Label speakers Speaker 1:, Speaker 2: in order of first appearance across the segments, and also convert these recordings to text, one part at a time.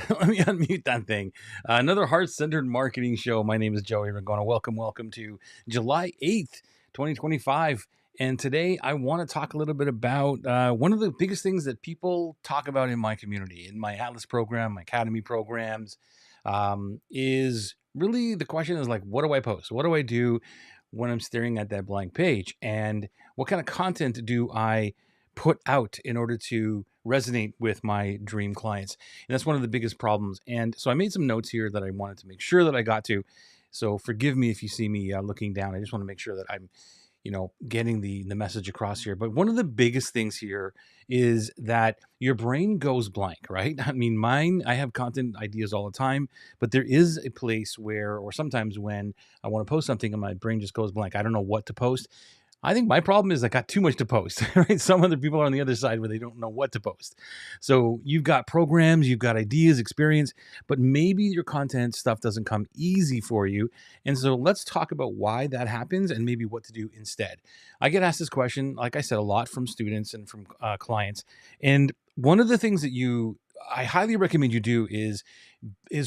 Speaker 1: Let me unmute that thing. Another heart-centered marketing show. My name is Joey Ragona. Welcome to July 8th, 2025. And today I want to talk a little bit about one of the biggest things that people talk about in my community, in my Atlas program, my Academy programs, is really the question is like, what do I post? What do I do when I'm staring at that blank page? And what kind of content do I put out in order to resonate with my dream clients? And that's one of the biggest problems. And so I made some notes here that I wanted to make sure that I got to. So forgive me if you see me looking down. I just want to make sure that I'm, getting the message across here. But one of the biggest things here is that your brain goes blank, right? I mean, I have content ideas all the time, but there is a place where, or sometimes when I want to post something and my brain just goes blank, I don't know what to post. I think my problem is I got too much to post, right? Some other people are on the other side where they don't know what to post. So you've got programs, you've got ideas, experience, but maybe your content stuff doesn't come easy for you. And so let's talk about why that happens and maybe what to do instead. I get asked this question, like I said, a lot from students and from clients. And one of the things that I highly recommend you do is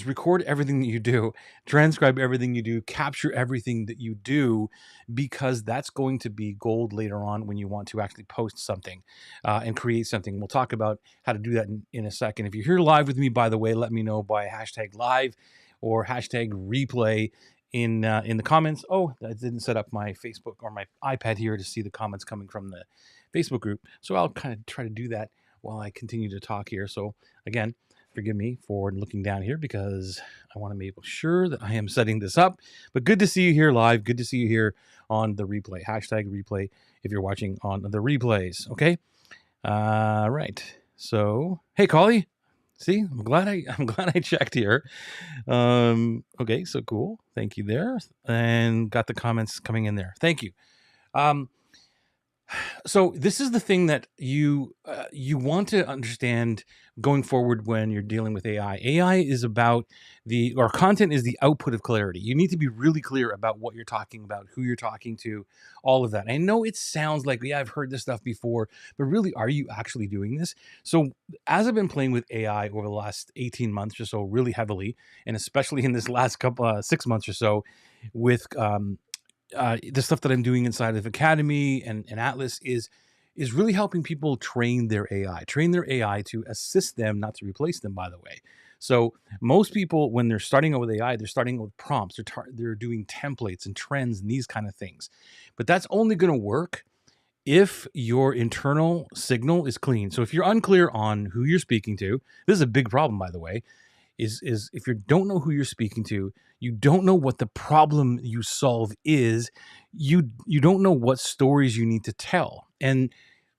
Speaker 1: record everything that you do, transcribe everything you do, capture everything that you do, because that's going to be gold later on when you want to actually post something and create something. We'll talk about how to do that in a second. If you're here live with me, by the way, let me know by hashtag live or hashtag replay in the comments. Oh, I didn't set up my Facebook or my iPad here to see the comments coming from the Facebook group. So I'll kind of try to do that while I continue to talk here. So again, forgive me for looking down here because I want to make sure that I am setting this up. But good to see you here live. Good to see you here on the replay. Hashtag replay if you're watching on the replays. Okay. Right. So hey, Collie. See, I'm glad I checked here. Okay, so cool. Thank you there. And got the comments coming in there. Thank you. So this is the thing that you want to understand going forward when you're dealing with AI. AI is about or content is the output of clarity. You need to be really clear about what you're talking about, who you're talking to, all of that. I know it sounds like, yeah, I've heard this stuff before, but really, are you actually doing this? So as I've been playing with AI over the last 18 months or so, really heavily, and especially in this last couple 6 months or so, with the stuff that I'm doing inside of Academy and Atlas is really helping people train their AI to assist them, not to replace them, by the way. So most people, when they're starting out with AI, they're starting with prompts. They're doing templates and trends and these kind of things. But that's only going to work if your internal signal is clean. So if you're unclear on who you're speaking to, this is a big problem, by the way, is if you don't know who you're speaking to, you don't know what the problem you solve is, you don't know what stories you need to tell. And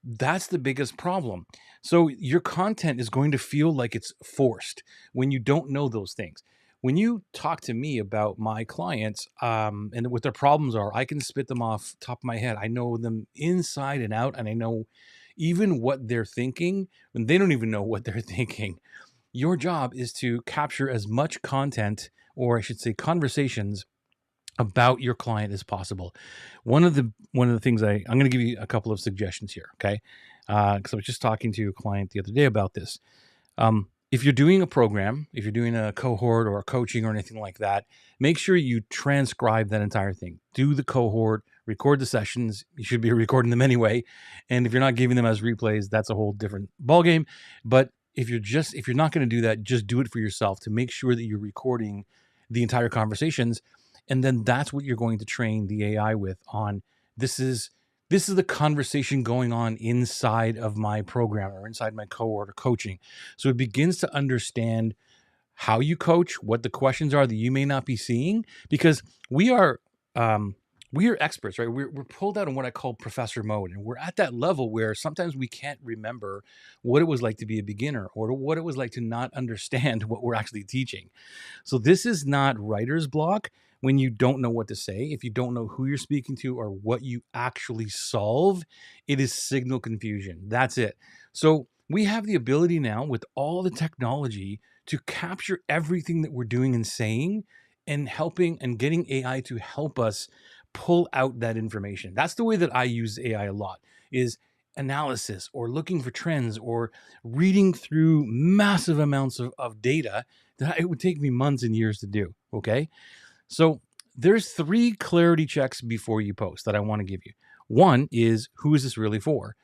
Speaker 1: that's the biggest problem. So your content is going to feel like it's forced when you don't know those things. When you talk to me about my clients and what their problems are, I can spit them off top of my head. I know them inside and out, and I know even what they're thinking when they don't even know what they're thinking. Your job is to capture as much content, or I should say conversations, about your client as possible. One of the things I'm going to give you a couple of suggestions here, okay? Because I was just talking to a client the other day about this. If you're doing a program, if you're doing a cohort or a coaching or anything like that, make sure you transcribe that entire thing. Do the cohort, record the sessions. You should be recording them anyway. And if you're not giving them as replays, that's a whole different ballgame. But if you're not going to do that, just do it for yourself to make sure that you're recording the entire conversations. And then that's what you're going to train the AI with on. This is the conversation going on inside of my program or inside my cohort or coaching. So it begins to understand how you coach, what the questions are that you may not be seeing, because we are experts, right? We're pulled out in what I call professor mode, and we're at that level where sometimes we can't remember what it was like to be a beginner or what it was like to not understand what we're actually teaching. So this is not writer's block when you don't know what to say. If you don't know who you're speaking to or what you actually solve, it is signal confusion. That's it. So we have the ability now with all the technology to capture everything that we're doing and saying and helping and getting AI to help us pull out that information. That's the way that I use AI a lot, is analysis or looking for trends or reading through massive amounts of data that it would take me months and years to do. Okay. So there's 3 clarity checks before you post that I want to give you. One is, who is this really for?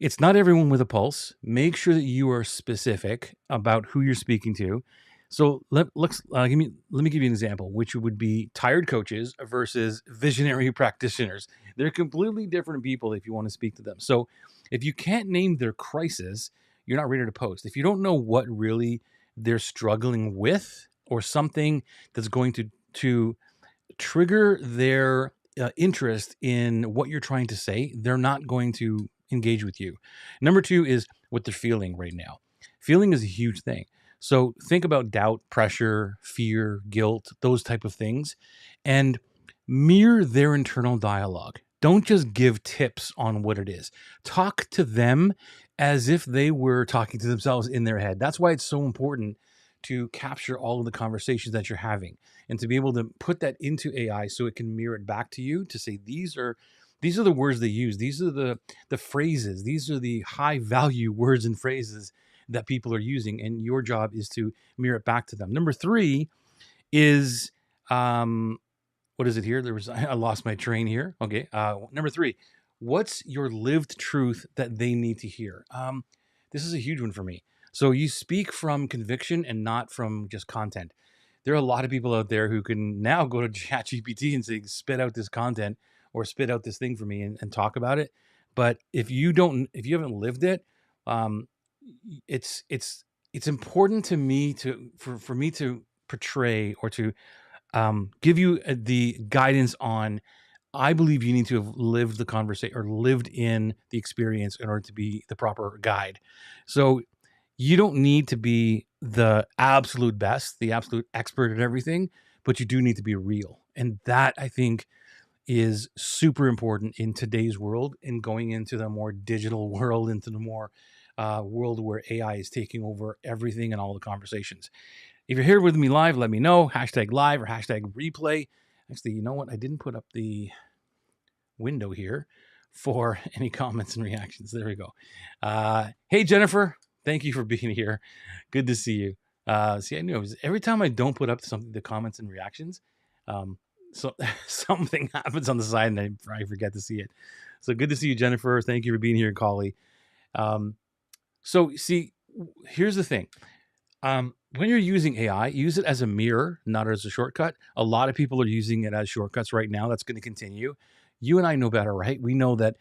Speaker 1: It's not everyone with a pulse. Make sure that you are specific about who you're speaking to. So let me give you an example, which would be tired coaches versus visionary practitioners. They're completely different people if you want to speak to them. So if you can't name their crisis, you're not ready to post. If you don't know what really they're struggling with, or something that's going to trigger their interest in what you're trying to say, they're not going to engage with you. Number 2 is what they're feeling right now. Feeling is a huge thing. So think about doubt, pressure, fear, guilt, those type of things, and mirror their internal dialogue. Don't just give tips on what it is. Talk to them as if they were talking to themselves in their head. That's why it's so important to capture all of the conversations that you're having and to be able to put that into AI so it can mirror it back to you to say, these are the words they use. These are the phrases. These are the high value words and phrases that people are using. And your job is to mirror it back to them. Number 3 is, what is it here? I lost my train here. Okay. Number 3, what's your lived truth that they need to hear? This is a huge one for me. So you speak from conviction and not from just content. There are a lot of people out there who can now go to ChatGPT and say, spit out this content or spit out this thing for me and talk about it. But if you haven't lived it, it's important to me for me to portray or to give you the guidance on. I believe you need to have lived the conversation or lived in the experience in order to be the proper guide. So you don't need to be the absolute best, the absolute expert at everything, but you do need to be real. And that, I think, is super important in today's world and going into the more digital world, into the more world where AI is taking over everything and all the conversations. If you're here with me live, let me know. #live or #replay. Actually, you know what? I didn't put up the window here for any comments and reactions. There we go. Hey, Jennifer. Thank you for being here. Good to see you. See, I knew it was every time I don't put up something, the comments and reactions, so something happens on the side and I forget to see it. So good to see you, Jennifer. Thank you for being here, Collie. So see, here's the thing. When you're using AI, use it as a mirror, not as a shortcut. A lot of people are using it as shortcuts right now. That's going to continue. You and I know better, right? We know that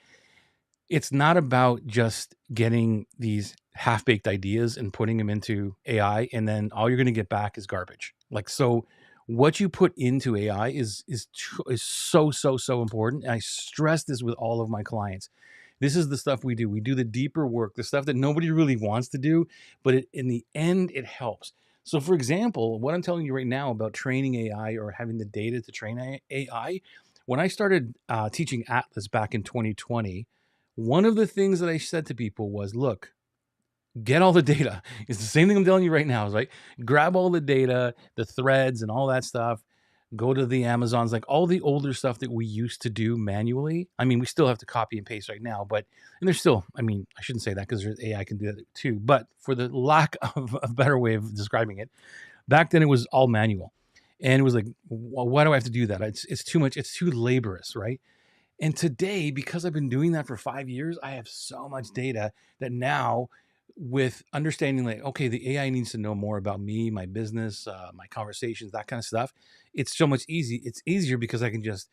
Speaker 1: it's not about just getting these half-baked ideas and putting them into AI, and then all you're going to get back is garbage. Like, so what you put into AI is so important. And I stress this with all of my clients. This is the stuff we do. We do the deeper work, the stuff that nobody really wants to do, but in the end, it helps. So for example, what I'm telling you right now about training AI or having the data to train AI, when I started teaching Atlas back in 2020, one of the things that I said to people was, look, get all the data. It's the same thing I'm telling you right now. Is like, grab all the data, the threads and all that stuff. Go to the Amazons, like all the older stuff that we used to do manually. I mean, we still have to copy and paste right now, but, and there's still, I mean, I shouldn't say that because AI can do that too, but for the lack of a better way of describing it, back then it was all manual. And it was like, why do I have to do that? It's too much. It's too laborious, right? And today, because I've been doing that for 5 years, I have so much data that now, with understanding like, okay, the AI needs to know more about me, my business, my conversations, that kind of stuff. It's so much It's easier because I can just,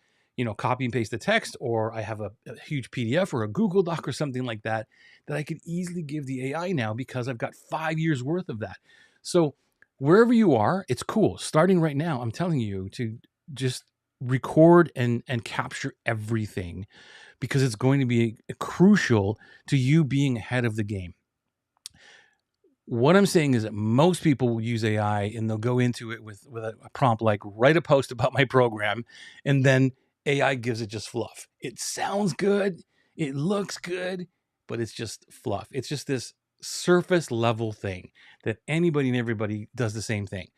Speaker 1: copy and paste the text, or I have a huge PDF or a Google Doc or something like that, that I can easily give the AI now because I've got 5 years worth of that. So wherever you are, it's cool. Starting right now, I'm telling you to just record and capture everything, because it's going to be crucial to you being ahead of the game. What I'm saying is that most people will use AI and they'll go into it with a prompt like, write a post about my program, and then AI gives it just fluff. It sounds good, it looks good, but it's just fluff. It's just this surface level thing that anybody and everybody does the same thing.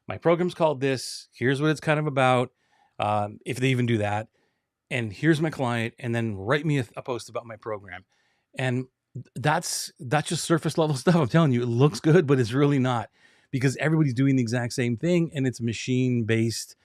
Speaker 1: My program's called this. Here's what it's kind of about. If they even do that, and here's my client, and then write me a post about my program. And that's just surface level stuff. I'm telling you, it looks good, but it's really not, because everybody's doing the exact same thing and it's machine based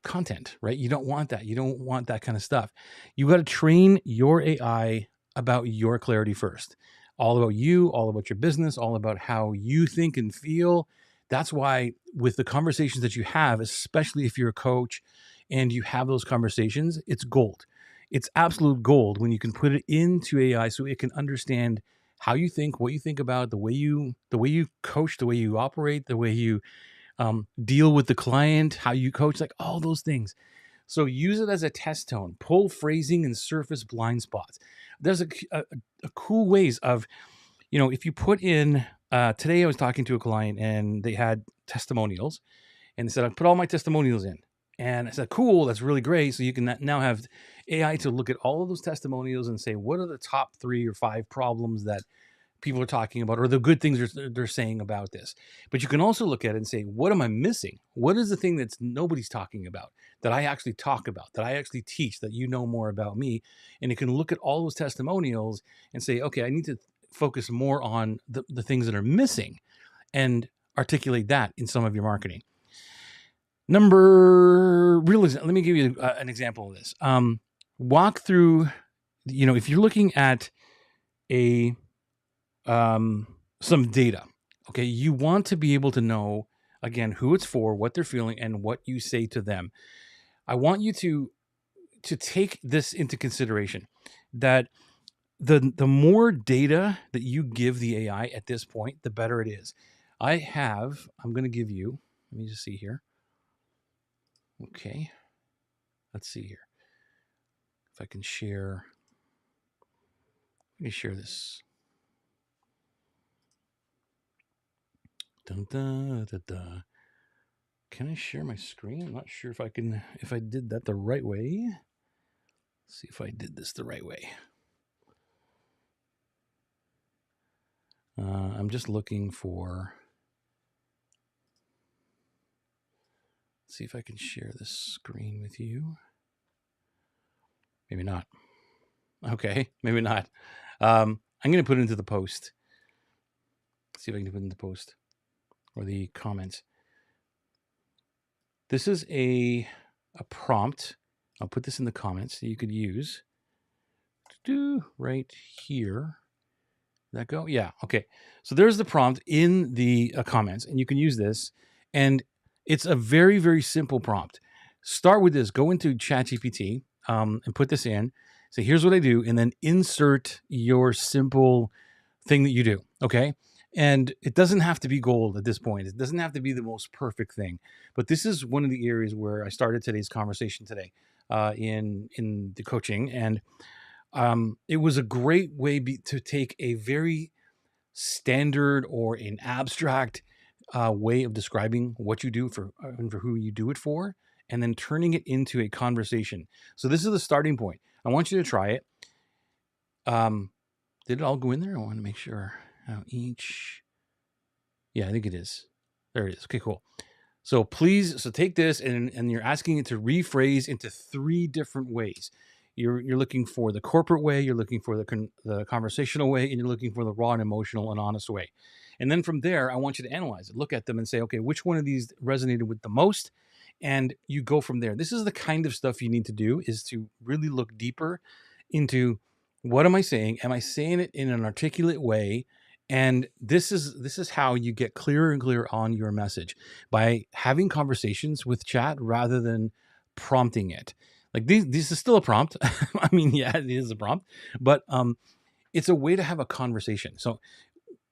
Speaker 1: content, right? You don't want that. You don't want that kind of stuff. You got to train your AI about your clarity first. All about you, all about your business, all about how you think and feel. That's why with the conversations that you have, especially if you're a coach and you have those conversations, it's gold. It's absolute gold when you can put it into AI so it can understand how you think, what you think about, the way you coach, the way you operate, the way you deal with the client, how you coach, like all those things. So use it as a test tone, pull phrasing and surface blind spots. There's a cool ways of, if you put in, today I was talking to a client and they had testimonials and they said, I put all my testimonials in. And I said, cool, that's really great. So you can now have AI to look at all of those testimonials and say, what are the top 3 or 5 problems that people are talking about, or the good things they're saying about this. But you can also look at it and say, what am I missing? What is the thing that's nobody's talking about, that I actually talk about, that I actually teach, that you know more about me? And you can look at all those testimonials and say, okay, I need to focus more on the things that are missing and articulate that in some of your marketing. Let me give you an example of this. Walk through, if you're looking at some data, okay, you want to be able to know, again, who it's for, what they're feeling, and what you say to them. I want you to take this into consideration, that the more data that you give the AI at this point, the better it is. I'm going to give you, let me just see here. Okay. Let's see here. If I can share, let me share this. Dun, dun, dun, dun. Can I share my screen? I'm not sure if I did that the right way. Let's see if I did this the right way. I'm just looking for, let's see if I can share this screen with you. Maybe not. Okay, maybe not. I'm going to put it into the post. Let's see if I can put it in the post or the comments. This is a prompt. I'll put this in the comments that you could use. Right here. Did that go? Yeah. Okay. So there's the prompt in the comments, and you can use this. And it's a very, very simple prompt. Start with this. Go into ChatGPT and put this in. Say, here's what I do, and then insert your simple thing that you do. Okay. And it doesn't have to be gold at this point. It doesn't have to be the most perfect thing. But this is one of the areas where I started today's conversation today in the coaching. And it was a great way to take a very standard or an abstract way of describing what you do for who you do it for, and then turning it into a conversation. So this is the starting point. I want you to try it. Did it all go in there? I want to make sure. Yeah, I think it is. There it is. Okay, cool. So take this and you're asking it to rephrase into 3 different ways. You're looking for the corporate way, you're looking for the conversational way, and you're looking for the raw and emotional and honest way. And then from there, I want you to analyze it, look at them and say, okay, which one of these resonated with the most? And you go from there. This is the kind of stuff you need to do, is to really look deeper into, what am I saying? Am I saying it in an articulate way? And this is how you get clearer and clearer on your message, by having conversations with chat rather than prompting it. Like this is still a prompt. I mean, yeah, it is a prompt, but it's a way to have a conversation. So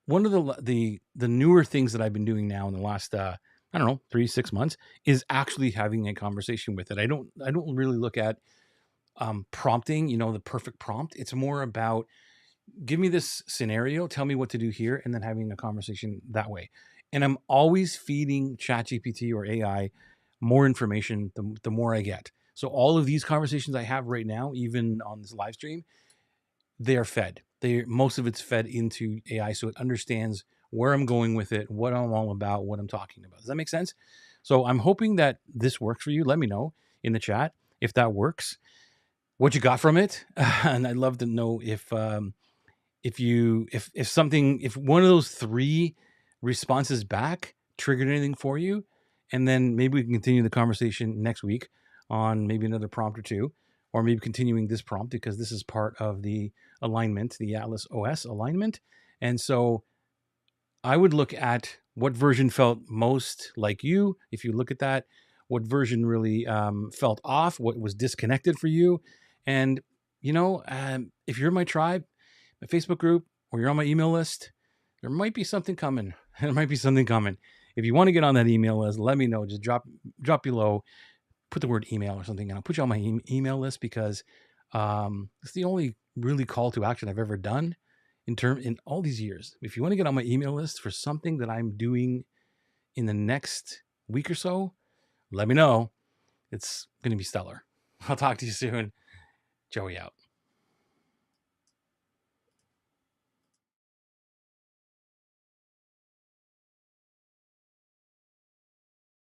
Speaker 1: one of the newer things that I've been doing now in the last 3-6 months is actually having a conversation with it. I don't really look at prompting, the perfect prompt. It's more about, give me this scenario, tell me what to do here, and then having a conversation that way. And I'm always feeding ChatGPT or AI more information the more I get. So all of these conversations I have right now, even on this live stream, they are fed. Most of it's fed into AI, so it understands where I'm going with it, what I'm all about, what I'm talking about. Does that make sense? So I'm hoping that this works for you. Let me know in the chat if that works, what you got from it, and I'd love to know if one of those 3 responses back triggered anything for you, and then maybe we can continue the conversation next week on maybe another prompt or 2, or maybe continuing this prompt, because this is part of the alignment, the Atlas OS alignment. And so I would look at what version felt most like you. If you look at that, what version really felt off, what was disconnected for you. And, if you're in my tribe, my Facebook group, or you're on my email list, there might be something coming. There might be something coming. If you want to get on that email list, let me know. Just drop below, put the word email or something, and I'll put you on my email list, because it's the only really call to action I've ever done in all these years. If you want to get on my email list for something that I'm doing in the next week or so, let me know. It's going to be stellar. I'll talk to you soon. Joey out.